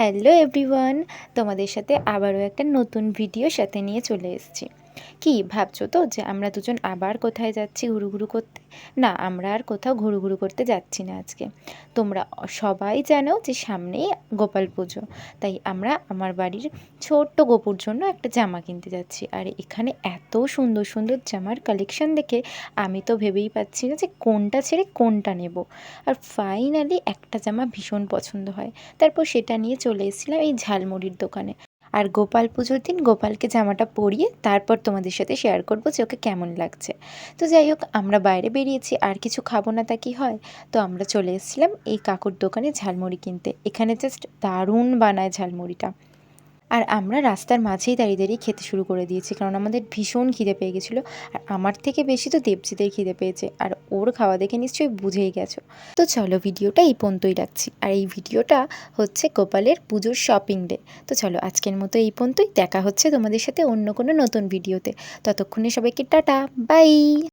Hello everyone, তোমাদের সাথে আবারও একটা নতুন ভিডিও সাথে নিয়ে চলে এসেছি। কি ভাবছো তো যে আমরা দুজন আবার কোথায় যাচ্ছি ঘুরুঘুরু করতে? না, আমরা আর কোথাও ঘুরুঘুরু করতে যাচ্ছি না আজকে। তোমরা সবাই জানো যে সামনেই গোপাল পুজো, তাই আমরা আমার বাড়ির ছোট্ট গোপুর জন্য একটা জামা কিনতে যাচ্ছি। আর এখানে এত সুন্দর সুন্দর জামার কালেকশন দেখে আমি তো ভেবেই পাচ্ছি না যে কোনটা ছেড়ে কোনটা নেব। আর ফাইনালি একটা জামা ভীষণ পছন্দ হয়, তারপর সেটা নিয়ে চলে এসেছিলাম এই ঝালমুড়ির দোকানে। আর গোপাল পুজোর দিন গোপালকে জামাটা পরিয়ে তারপর তোমাদের সাথে শেয়ার করবো যে ওকে কেমন লাগছে। তো যাই হোক, আমরা বাইরে বেরিয়েছি, আর কিছু খাবো না তা কি হয়। তো আমরা চলে এসেছিলাম এই কাকুর দোকানে ঝালমুড়ি কিনতে। এখানে জাস্ট দারুণ বানায় ঝালমুড়িটা। আর আমরা রাস্তার মাঝেই দাঁড়িয়ে দাঁড়িয়ে খেতে শুরু করে দিয়েছি, কারণ আমাদের ভীষণ খিদে পেয়ে গেছিলো। আর আমার থেকে বেশি তো দেবজিতের খিদে পেয়েছে, আর ওর খাওয়া দেখে নিশ্চয়ই বুঝেই গেছো। তো চলো, ভিডিওটা এই পর্যন্তই রাখছি। আর এই ভিডিওটা হচ্ছে গোপালের পুজোর শপিং ডে। তো চলো, আজকের মতো এই পর্যন্তই। দেখা হচ্ছে তোমাদের সাথে অন্য কোনো নতুন ভিডিওতে। ততক্ষণে সবাইকে টাটা, বাই।